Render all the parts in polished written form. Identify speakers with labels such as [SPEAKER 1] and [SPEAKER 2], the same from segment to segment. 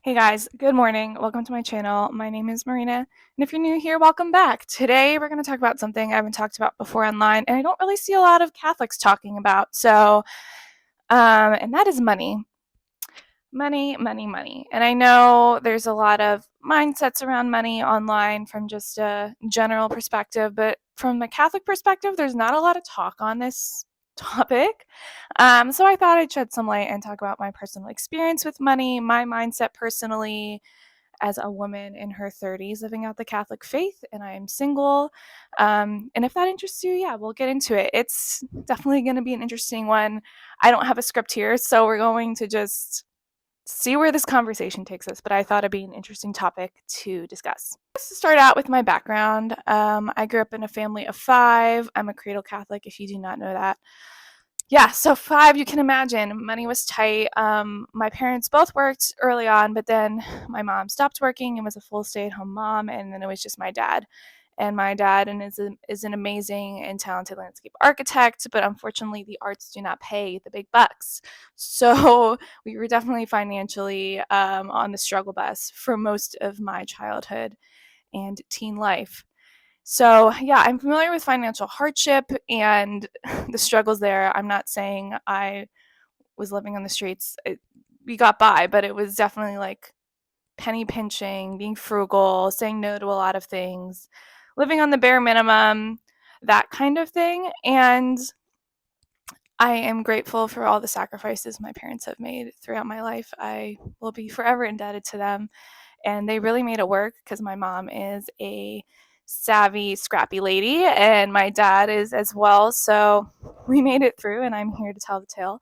[SPEAKER 1] Hey guys, good morning. Welcome to my channel. My name is Marina, and if you're new here, welcome back. Today we're going to talk about something I haven't talked about before online, and I don't really see a lot of Catholics talking about. And that is money. Money, money, money. And I know there's a lot of mindsets around money online from just a general perspective, but from a Catholic perspective, there's not a lot of talk on this topic. So I thought I'd shed some light and talk about my personal experience with money, my mindset personally as a woman in her 30s living out the Catholic faith, and I am single. And if that interests you, yeah, we'll get into it. It's definitely going to be an interesting one. I don't have a script here, so we're going to just see where this conversation takes us, but I thought it'd be an interesting topic to discuss. Just to start out with my background, I grew up in a family of 5. I'm a cradle Catholic, if you do not know that. Yeah, so 5, you can imagine, money was tight. My parents both worked early on, but then my mom stopped working and was a full stay-at-home mom, and then it was just my dad. And my dad is an amazing and talented landscape architect, but unfortunately, the arts do not pay the big bucks. So we were definitely financially on the struggle bus for most of my childhood and teen life. So, yeah, I'm familiar with financial hardship and the struggles there. I'm not saying I was living on the streets. We got by, but it was definitely like penny pinching, being frugal, saying no to a lot of things, living on the bare minimum, that kind of thing. And I am grateful for all the sacrifices my parents have made throughout my life. I will be forever indebted to them. And they really made it work because my mom is a savvy, scrappy lady, and my dad is as well. So we made it through, and I'm here to tell the tale.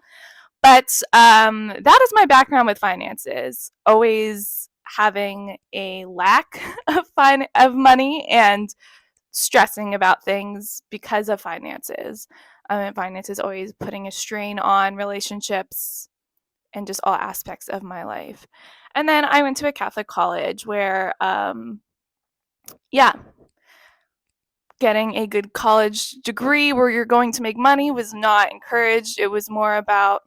[SPEAKER 1] But that is my background with finances. Always having a lack of money and stressing about things because of finances. And finances always putting a strain on relationships and just all aspects of my life. And then I went to a Catholic college where, yeah, getting a good college degree where you're going to make money was not encouraged. It was more about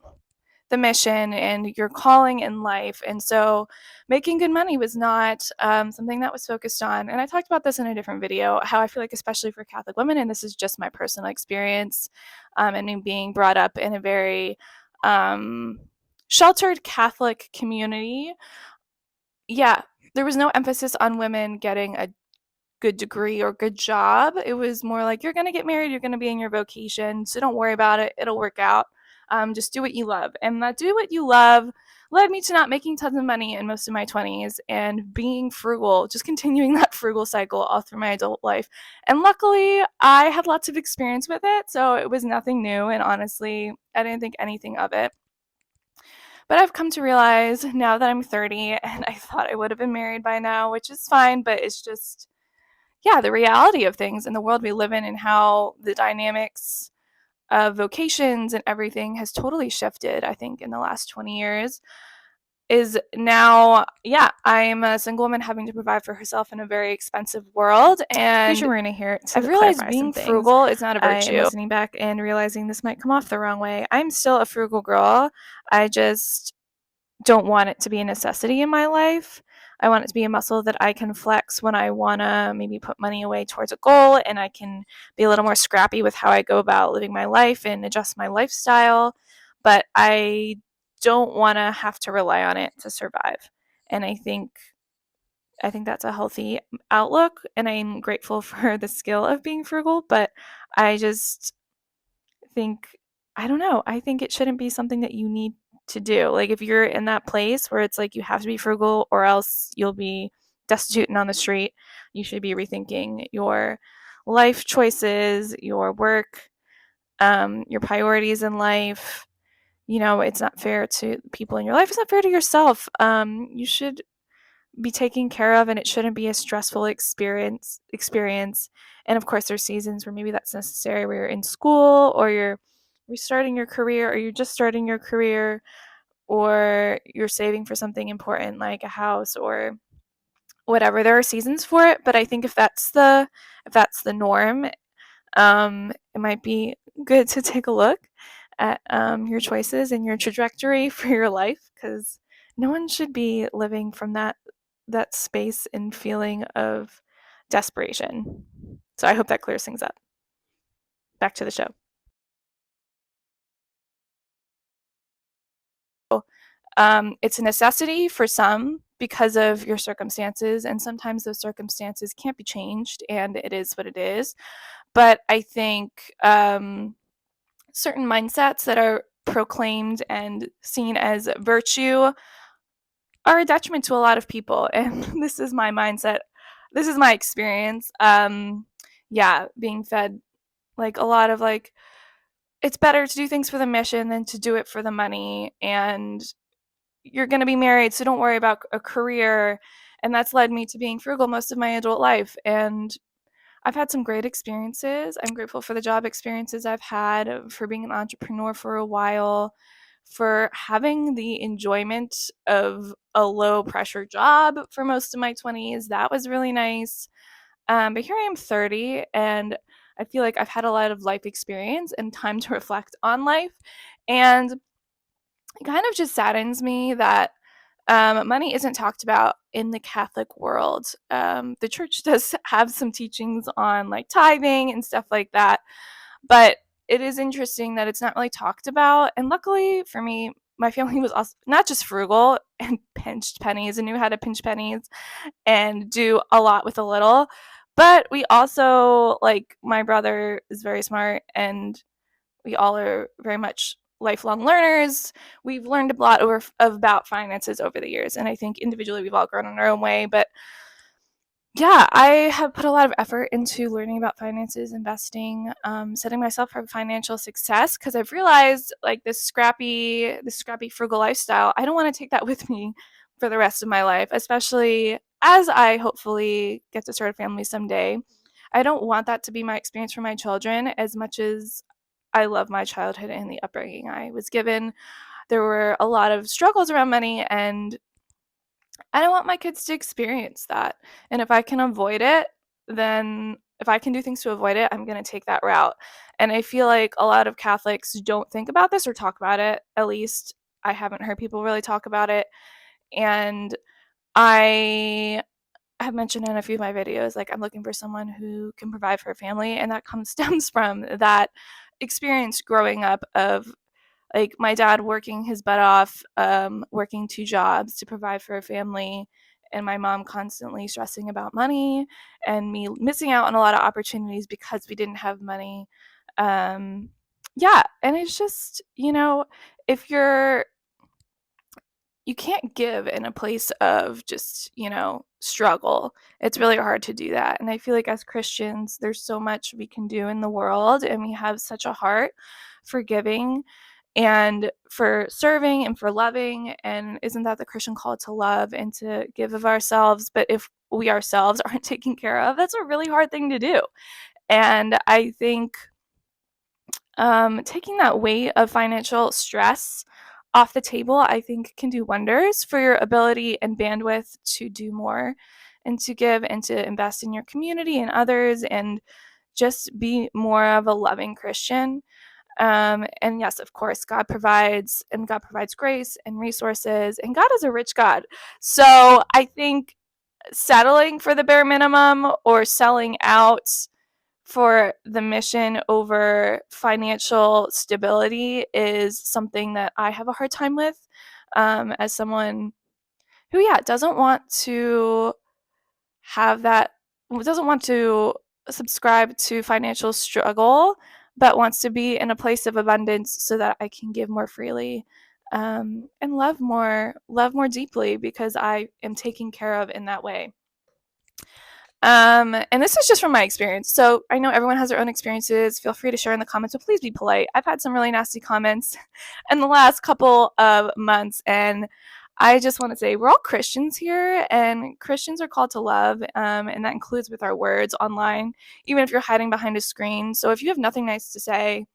[SPEAKER 1] the mission and your calling in life. And so making good money was not something that was focused on. And I talked about this in a different video, how I feel like, especially for Catholic women, and this is just my personal experience, and me being brought up in a very sheltered Catholic community. Yeah, there was no emphasis on women getting a good degree or good job. It was more like, you're going to get married, you're going to be in your vocation, so don't worry about it, it'll work out. Just do what you love. And that do what you love led me to not making tons of money in most of my 20s and being frugal, just continuing that frugal cycle all through my adult life. And luckily, I had lots of experience with it, so it was nothing new. And honestly, I didn't think anything of it. But I've come to realize now that I'm 30, and I thought I would have been married by now, which is fine, but it's just, yeah, the reality of things in the world we live in and how the dynamics of vocations and everything has totally shifted, I think, in the last 20 years. Is now, yeah, I'm a single woman having to provide for herself in a very expensive world. And Marina here to I've realized being frugal is not a virtue. I am listening back and realizing this might come off the wrong way. I'm still a frugal girl. I just don't want it to be a necessity in my life. I want it to be a muscle that I can flex when I want to maybe put money away towards a goal, and I can be a little more scrappy with how I go about living my life and adjust my lifestyle. But I don't want to have to rely on it to survive. And I think that's a healthy outlook, and I'm grateful for the skill of being frugal, but I just think, I don't know, I think it shouldn't be something that you need to do. Like, if you're in that place where it's like you have to be frugal or else you'll be destitute and on the street, you should be rethinking your life choices, your work, your priorities in life. It's not fair to people in your life. It's not fair to yourself. You should be taken care of, and it shouldn't be a stressful experience. And of course, there's seasons where maybe that's necessary, where you're in school or you're restarting your career or you're just starting your career or you're saving for something important like a house or whatever. There are seasons for it, but I think if that's the norm, it might be good to take a look at your choices and your trajectory for your life, because no one should be living from that space and feeling of desperation. So I hope that clears things up. Back to the show. It's a necessity for some because of your circumstances, and sometimes those circumstances can't be changed, and it is what it is. But I think certain mindsets that are proclaimed and seen as virtue are a detriment to a lot of people. And this is my mindset. This is my experience. Yeah, being fed like a lot of like, it's better to do things for the mission than to do it for the money. And you're going to be married, so don't worry about a career. And that's led me to being frugal most of my adult life. And I've had some great experiences. I'm grateful for the job experiences I've had, for being an entrepreneur for a while, for having the enjoyment of a low pressure job for most of my 20s. That was really nice. But here I am 30, and I feel like I've had a lot of life experience and time to reflect on life. And it kind of just saddens me that money isn't talked about in the Catholic world. The church does have some teachings on like tithing and stuff like that, but it is interesting that it's not really talked about. And luckily for me, my family was also not just frugal and pinched pennies and knew how to pinch pennies and do a lot with a little, but we also, like, my brother is very smart, and we all are very much lifelong learners. We've learned a lot about finances over the years, and I think individually we've all grown in our own way. But yeah, I have put a lot of effort into learning about finances, investing, setting myself for financial success, because I've realized like this scrappy frugal lifestyle. I don't want to take that with me for the rest of my life, especially as I hopefully get to start a family someday. I don't want that to be my experience for my children as much as I love my childhood and the upbringing I was given. There were a lot of struggles around money, and I don't want my kids to experience that. And if I can avoid it, then if I can do things to avoid it, I'm going to take that route. And I feel like a lot of Catholics don't think about this or talk about it. At least I haven't heard people really talk about it. And I have mentioned in a few of my videos, like, I'm looking for someone who can provide for a family. And that stems from that experience growing up of like my dad working his butt off, working two jobs to provide for a family, and my mom constantly stressing about money and me missing out on a lot of opportunities because we didn't have money. Um, yeah, and it's just, if you can't give in a place of just, struggle. It's really hard to do that. And I feel like as Christians, there's so much we can do in the world, and we have such a heart for giving and for serving and for loving. And isn't that the Christian call, to love and to give of ourselves? But if we ourselves aren't taken care of, that's a really hard thing to do. And I think taking that weight of financial stress off the table, I think, can do wonders for your ability and bandwidth to do more and to give and to invest in your community and others, and just be more of a loving Christian. And yes, of course, God provides, and God provides grace and resources, and God is a rich God. So I think settling for the bare minimum or selling out for the mission over financial stability is something that I have a hard time with, as someone who, yeah, doesn't want to subscribe to financial struggle, but wants to be in a place of abundance so that I can give more freely, and love more deeply, because I am taken care of in that way. And this is just from my experience. So I know everyone has their own experiences. Feel free to share in the comments, but please be polite. I've had some really nasty comments in the last couple of months, and I just want to say we're all Christians here, and Christians are called to love, and that includes with our words online, even if you're hiding behind a screen. So if you have nothing nice to say,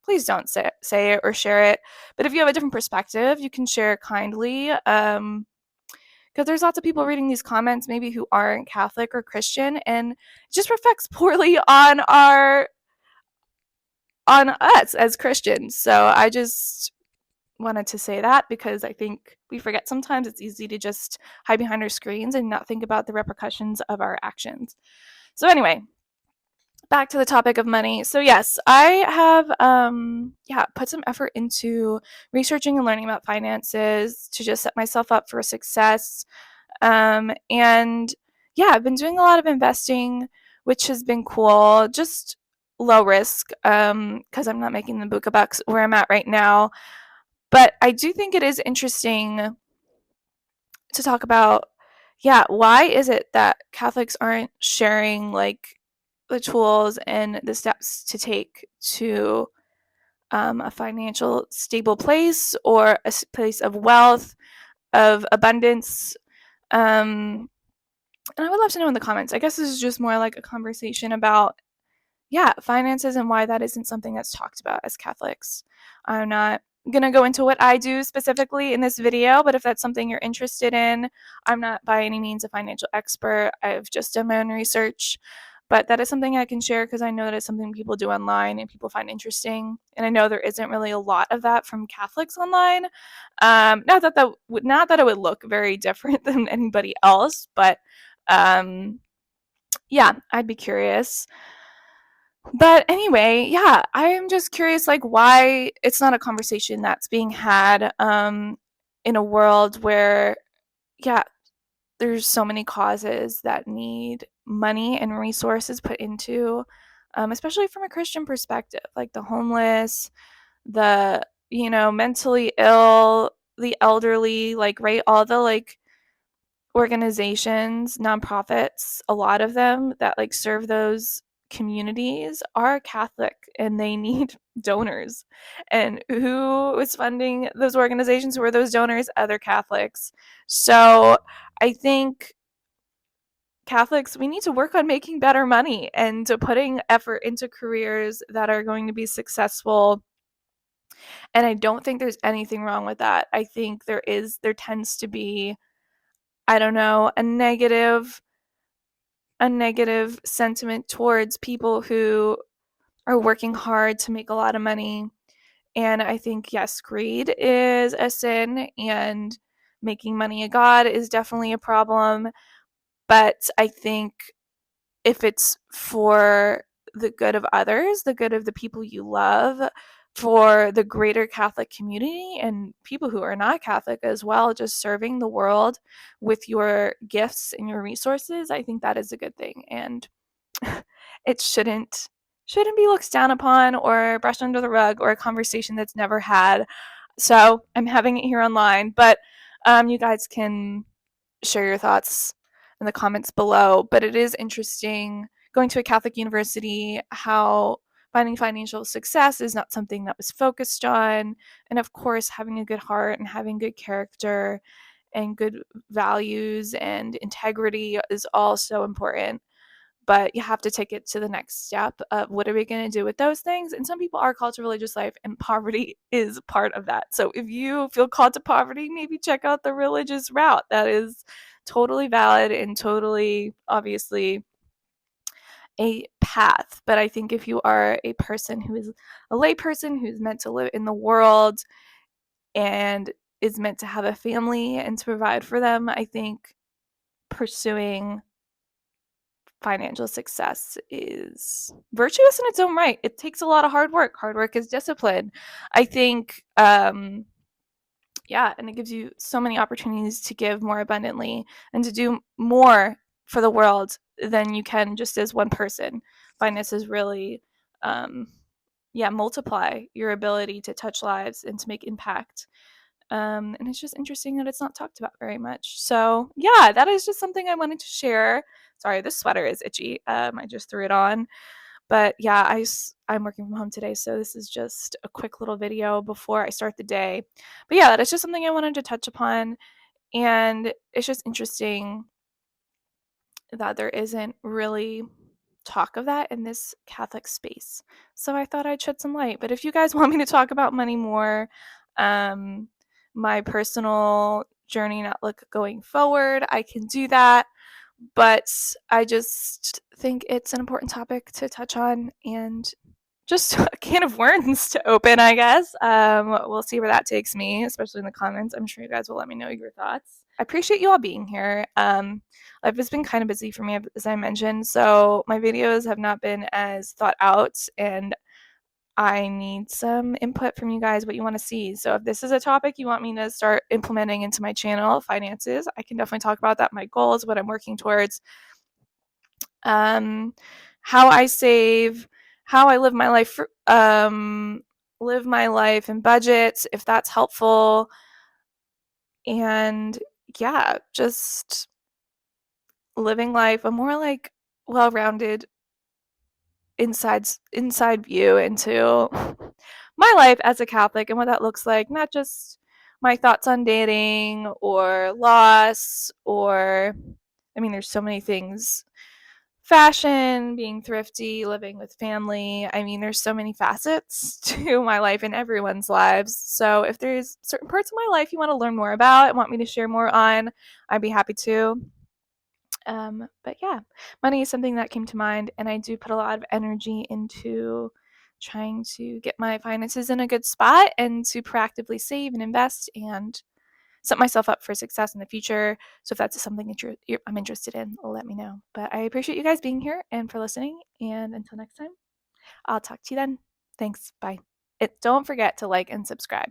[SPEAKER 1] please don't say it or share it. But if you have a different perspective, you can share kindly. Because there's lots of people reading these comments maybe who aren't Catholic or Christian, and it just reflects poorly on us as Christians. So I just wanted to say that because I think we forget sometimes it's easy to just hide behind our screens and not think about the repercussions of our actions. So anyway, back to the topic of money. So yes, I have put some effort into researching and learning about finances to just set myself up for success. And yeah, I've been doing a lot of investing, which has been cool. Just low risk, because I'm not making the buka bucks where I'm at right now. But I do think it is interesting to talk about, yeah, why is it that Catholics aren't sharing like the tools and the steps to take to a financial stable place or a place of wealth, of abundance? And I would love to know in the comments. I guess this is just more like a conversation about, yeah, finances and why that isn't something that's talked about as Catholics. I'm not going to go into what I do specifically in this video, but if that's something you're interested in, I'm not by any means a financial expert. I've just done my own research, but that is something I can share because I know that it's something people do online and people find interesting. And I know there isn't really a lot of that from Catholics online. Not that it would look very different than anybody else, but um, yeah, I'd be curious. But anyway, yeah, I am just curious, like, why it's not a conversation that's being had in a world where, yeah, there's so many causes that need money and resources put into, especially from a Christian perspective, like the homeless, the, mentally ill, the elderly, like, right, all the like organizations, nonprofits, a lot of them that like serve those communities are Catholic and they need donors. And who is funding those organizations? Who are those donors? Other Catholics. So I think Catholics, we need to work on making better money and to putting effort into careers that are going to be successful. And I don't think there's anything wrong with that. I think there tends to be, I don't know, a negative sentiment towards people who are working hard to make a lot of money. And I think, yes, greed is a sin and making money a god is definitely a problem. But I think if it's for the good of others, the good of the people you love, for the greater Catholic community and people who are not Catholic as well, just serving the world with your gifts and your resources, I think that is a good thing. And it shouldn't be looked down upon or brushed under the rug or a conversation that's never had. So I'm having it here online, but you guys can share your thoughts in the comments below. But it is interesting going to a Catholic university, how finding financial success is not something that was focused on. And of course, having a good heart and having good character and good values and integrity is also important. But you have to take it to the next step of what are we going to do with those things? And some people are called to religious life, and poverty is part of that. So if you feel called to poverty, maybe check out the religious route. That is totally valid and totally, obviously, a path. But I think if you are a person who is a lay person who's meant to live in the world and is meant to have a family and to provide for them, I think pursuing financial success is virtuous in its own right. It takes a lot of hard work. Hard work is discipline. I think, yeah, and it gives you so many opportunities to give more abundantly and to do more for the world than you can just as one person. Finances really, yeah, multiply your ability to touch lives and to make impact. And it's just interesting that it's not talked about very much. So yeah, that is just something I wanted to share. Sorry, this sweater is itchy. I just threw it on. But yeah, I'm working from home today, so this is just a quick little video before I start the day. But yeah, that is just something I wanted to touch upon. And it's just interesting that there isn't really talk of that in this Catholic space. So I thought I'd shed some light. But if you guys want me to talk about money more, um, my personal journey and outlook going forward, I can do that. But I just think it's an important topic to touch on and just a can of worms to open, I guess. We'll see where that takes me, especially in the comments. I'm sure you guys will let me know your thoughts. I appreciate you all being here. Life has been kind of busy for me, as I mentioned, so my videos have not been as thought out, and I need some input from you guys what you want to see. So if this is a topic you want me to start implementing into my channel, finances, I can definitely talk about that, my goals, what I'm working towards, how I save, how I live my life and budgets, if that's helpful. And yeah, just living life a more like well-rounded inside view into my life as a Catholic and what that looks like, not just my thoughts on dating or loss or I mean there's so many things. Fashion, being thrifty, living with family. I mean, there's so many facets to my life and everyone's lives. So if there's certain parts of my life you want to learn more about and want me to share more on, I'd be happy to. But yeah, money is something that came to mind, and I do put a lot of energy into trying to get my finances in a good spot and to proactively save and invest and set myself up for success in the future. So if that's something that I'm interested in, let me know. But I appreciate you guys being here and for listening. And until next time, I'll talk to you then. Thanks. Bye. Don't forget to like and subscribe.